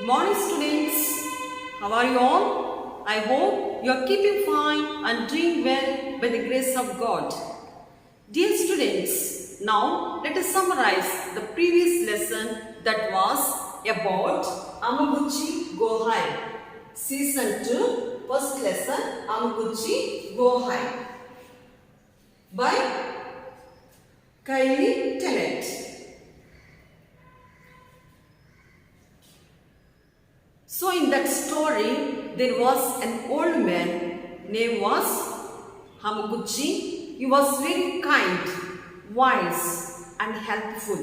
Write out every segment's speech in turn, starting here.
Morning students, how are you all? I hope you are keeping fine and doing well by the grace of God. Dear students, now let us summarize the previous lesson that was about Amaguchi Go High. Season 2, first lesson Amaguchi Go High by Kylie Tennant. So in that story, there was an old man named was Hamaguchi. He was very kind, wise and helpful.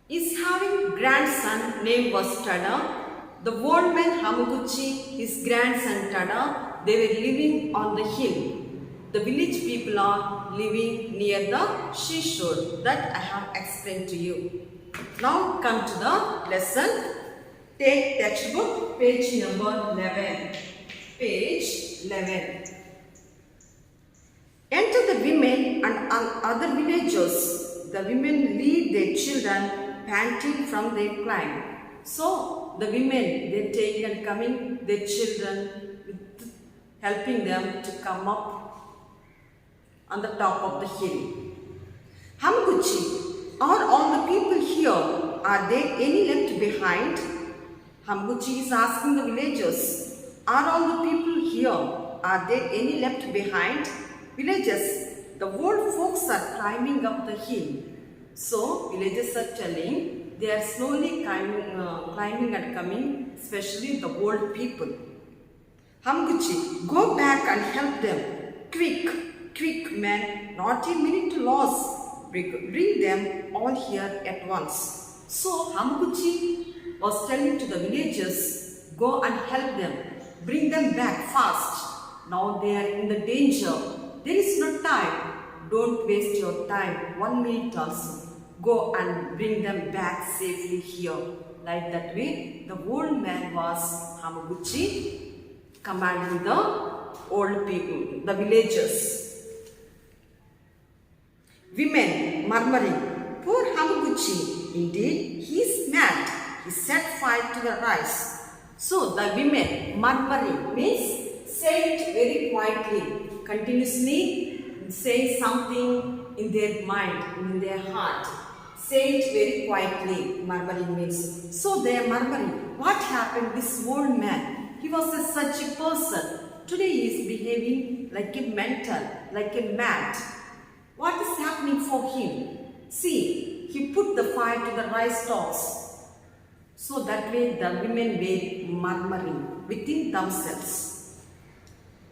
He's having grandson named was Tada. The old man Hamaguchi, his grandson Tada, they were living on the hill. The village people are living near the seashore that I have explained to you. Now come to the lesson. Take textbook page number 11. Page 11. Enter the women and other villagers. The women lead their children panting from their climb. So the women, they take and coming their children with helping them to come up on the top of the hill. Hamaguchi, are all the people here? Are there any left behind? Hamaguchi is asking the villagers, are all the people here? Are there any left behind? Villagers, the old folks are climbing up the hill. So villagers are telling they are slowly climbing and coming, especially the old people. Hamaguchi, go back and help them. Quick, quick man, not a minute to lose. Bring them all here at once. So Hamaguchi was telling to the villagers, go and help them. Bring them back fast. Now they are in the danger. There is no time. Don't waste your time. 1 minute also. Go and bring them back safely here. Like that way, the old man was Hamaguchi commanding the old people, the villagers. Women murmuring, poor Hamaguchi, indeed he is mad. He set fire to the rice. So the women murmuring means say it very quietly, continuously say something in their mind, in their heart. Say it very quietly, murmuring means. So they are murmuring, what happened this old man? He was such a person. Today he is behaving like a mental, like a mad. What is happening for him? See, he put the fire to the rice stalks. So that way the women were murmuring within themselves.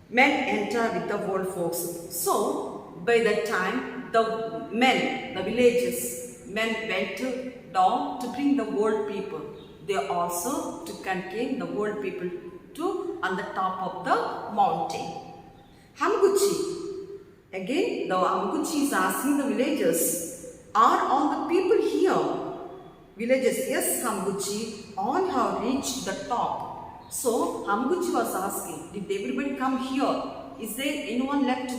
Men enter with the old folks. So by that time, the men, the villages, men went down to bring the old people. They also to contain the old people to on the top of the mountain. Hamaguchi. Again, the Hamaguchi is asking the villagers, are all the people here? Villagers, yes Hamaguchi, all have reached the top. So Hamaguchi was asking, did everybody come here? Is there anyone left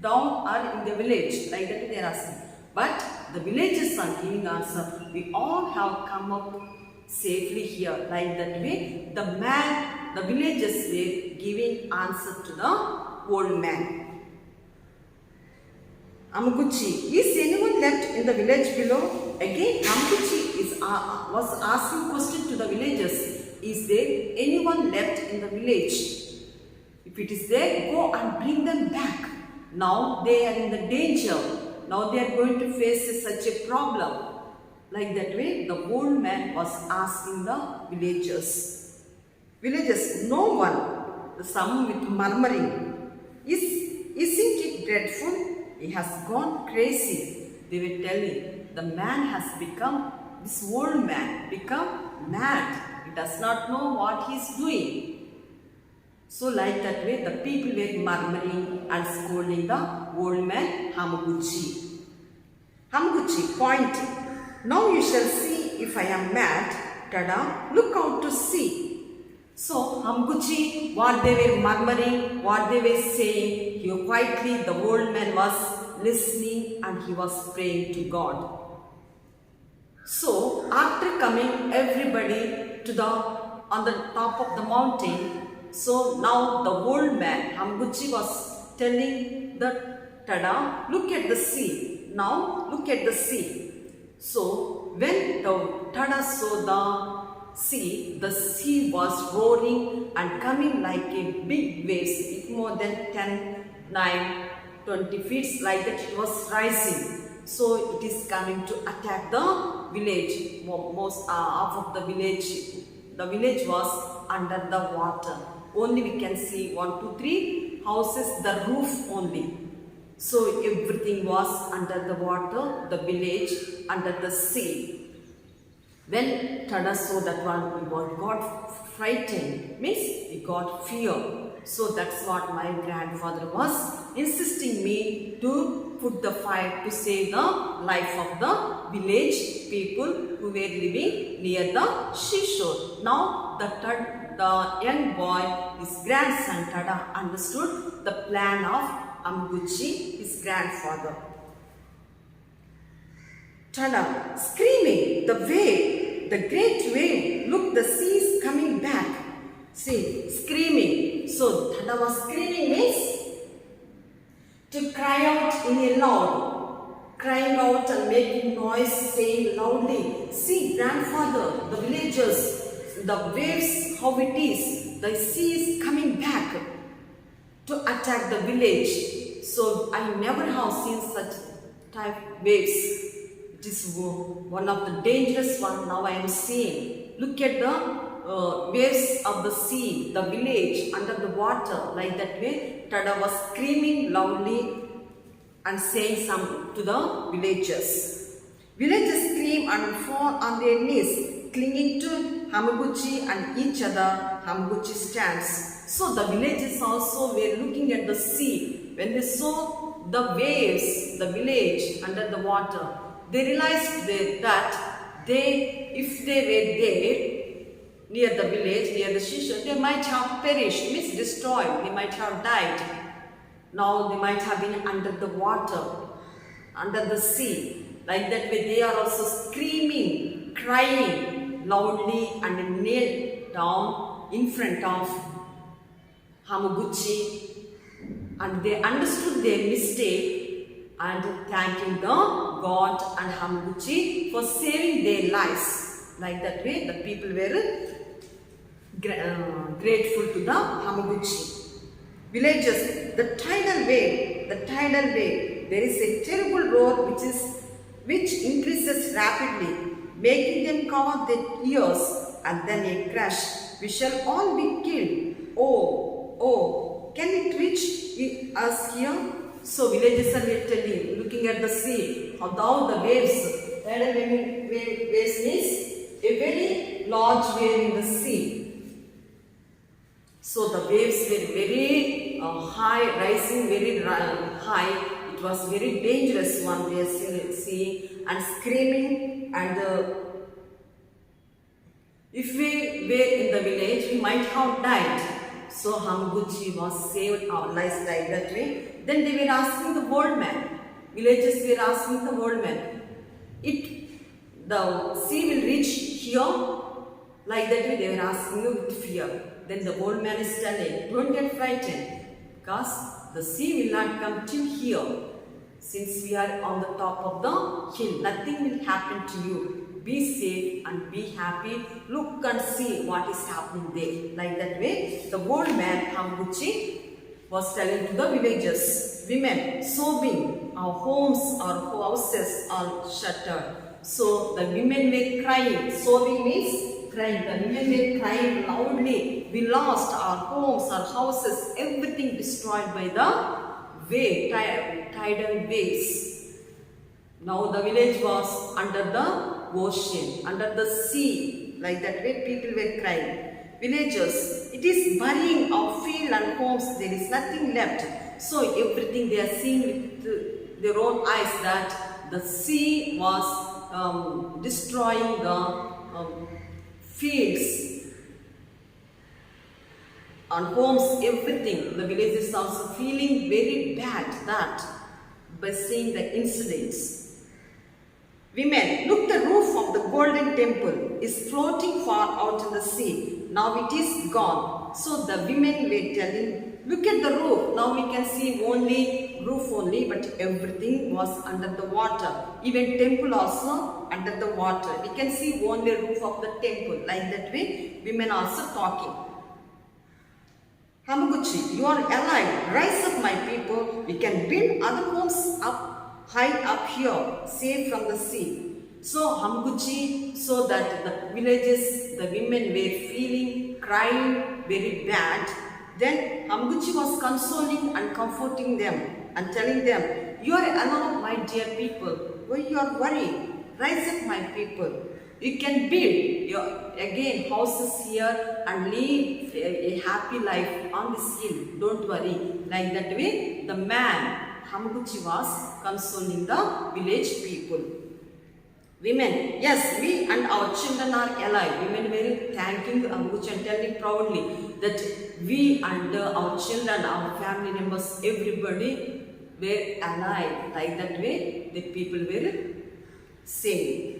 down or in the village? Like that they are asking. But the villagers are giving answer, we all have come up safely here. Like that way, the villagers were giving answer to the old man. Hamaguchi, is anyone left in the village below? Again, Hamaguchi was asking question to the villagers. Is there anyone left in the village? If it is there, go and bring them back. Now they are in the danger. Now they are going to face such a problem. Like that way, the old man was asking the villagers. Villagers, no one. Some with murmuring. Isn't it dreadful? He has gone crazy. They were telling, the man has become, this old man become mad. He does not know what he is doing. So like that way, the people were murmuring and scolding the old man Hamaguchi. Hamaguchi pointing, now you shall see if I am mad. Tada, look out to see. So Hamaguchi, what they were murmuring, what they were saying, here quietly the old man was listening and he was praying to God. So after coming everybody to the on the top of the mountain, so now the old man Hamaguchi was telling the Tada, look at the sea. Now look at the sea. So when the Tada saw the sea was roaring and coming like a big waves, it more than 10, 9, 20 feet like that it was rising. So it is coming to attack the village. Most half of the village was under the water. Only we can see 1, 2, 3 houses, the roof only. So everything was under the water, the village under the sea. When Tada saw that one, he got frightened, means he got fear. So that's what my grandfather was insisting me to put the fire to save the life of the village people who were living near the seashore. Now the young boy, his grandson Tada, understood the plan of Hamaguchi, his grandfather. Tada, screaming, the great wave, look, the sea is coming back. See, screaming. So Tada was screaming means to cry out in a loud, crying out and making noise, saying loudly, see grandfather, the villagers, the waves, how it is, the sea is coming back to attack the village. So I never have seen such type waves. It is one of the dangerous one now I am seeing. Look at the waves of the sea, the village under the water, like that way. Tada was screaming loudly and saying some to the villagers. Villagers scream and fall on their knees, clinging to Hamaguchi and each other. Hamaguchi stands. So the villagers also were looking at the sea. When they saw the waves, the village under the water, they realized that if they were there near the village, near the seashore, they might have perished, means destroyed, they might have died. Now they might have been under the water, under the sea. Like that way they are also screaming, crying loudly and knelt down in front of Hamaguchi. And they understood their mistake and thanking the God and Hamaguchi for saving their lives. Like that way, the people were grateful to the Hamaguchi. Villagers, the tidal wave, there is a terrible roar which increases rapidly, making them cover their ears, and then a crash. We shall all be killed. Oh, can it reach us here? So villagers are telling, looking at the sea, how the waves, tidal waves means a very large wave in the sea. So the waves were very high, rising very high. It was very dangerous one we are seeing and screaming. And if we were in the village, we might have died. So Hamaguchi was saved, our lives like that way. Then they were asking the old man. Villagers were asking the old man, the sea will reach here? Like that way they were asking with fear. Then the old man is telling, don't get frightened, because the sea will not come till here. Since we are on the top of the hill, nothing will happen to you. Be safe and be happy. Look and see what is happening there. Like that way, the old man Hamaguchi was telling to the villagers, women sobbing, our homes, our houses are shattered. So the women were crying. Sobbing means crying. The women were crying loudly. We lost our homes, our houses, everything destroyed by the tidal waves. Now the village was under the ocean, under the sea. Like that way people were crying. Villagers, it is burying our field and homes, there is nothing left. So everything they are seeing with their own eyes, that the sea was destroying the fields and homes, everything. The villagers also feeling very bad that by seeing the incidents. Women, look, the roof of the golden temple is floating far out in the sea. Now it is gone. So the women were telling, look at the roof. Now we can see only roof only, but everything was under the water. Even temple also under the water. We can see only roof of the temple. Like that way, women also talking. Hamaguchi, you are alive. Rise up, my people. We can build other homes up high up here, safe from the sea. So Hamaguchi saw that the villages, the women were feeling, crying very bad. Then Hamaguchi was consoling and comforting them and telling them, you are alone, my dear people. Why you are worried? Rise up, my people. You can build your again houses here and live a happy life on this hill. Don't worry. Like that way, the man Hamaguchi was consoling the village people. Women, yes, we and our children are alive. Women were thanking Hamaguchi and telling proudly that we and our children, our family members, everybody were alive. Like that way, the people were saying.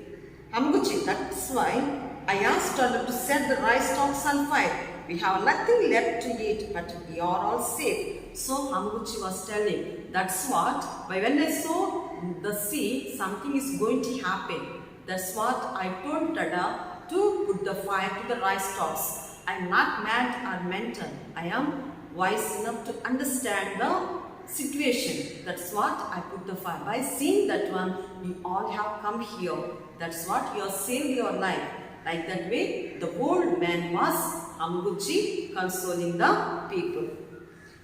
Hamaguchi, that's why I asked her to set the rice stalks on fire. We have nothing left to eat, but we are all safe. So Hamaguchi was telling, that's what, when I saw the sea, something is going to happen. That's what I told Tada to put the fire to the rice stalks. I am not mad or mental. I am wise enough to understand the situation. That's what I put the fire. By seeing that one, you all have come here. That's what you have saved your life. Like that way, the old man was Hamaguchi consoling the people.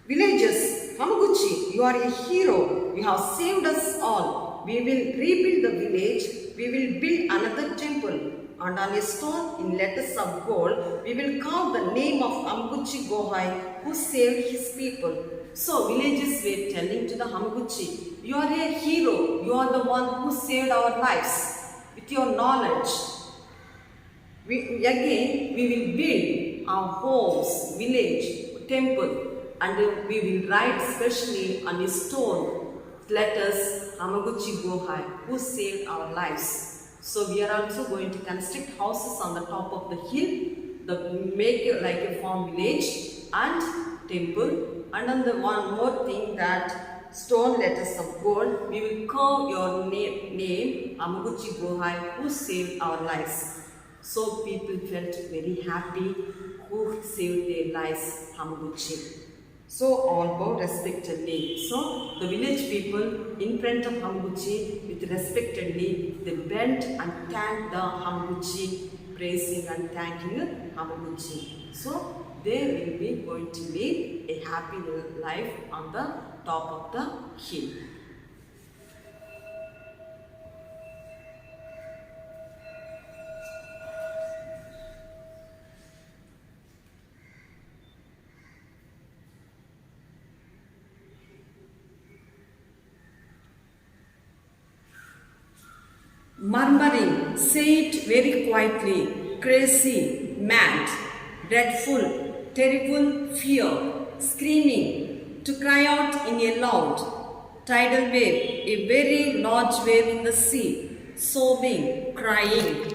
Villagers, Hamaguchi, you are a hero. You have saved us all. We will rebuild the village. We will build another temple. And on a stone in letters of gold, we will carve the name of Hamaguchi Gohai, who saved his people. So villagers were telling to the Hamaguchi, you are a hero. You are the one who saved our lives. With your knowledge, we will build our homes, village, temple, and we will write specially on a stone letters Hamaguchi Gohai, who saved our lives. So we are also going to construct houses on the top of the hill, make it like a farm village and temple, and on the one more thing that stone letters of gold, we will carve your name Hamaguchi Gohai, who saved our lives. So people felt very happy who saved their lives, Hamaguchi. So all bowed respectfully. So the village people in front of Hamaguchi with respectfully, they bent and thanked the Hamaguchi, praising and thanking Hamaguchi. So they will be going to live a happy life on the top of the hill. Murmuring, say it very quietly, crazy, mad, dreadful, terrible, fear, screaming, to cry out in a loud, tidal wave, a very large wave in the sea, sobbing, crying,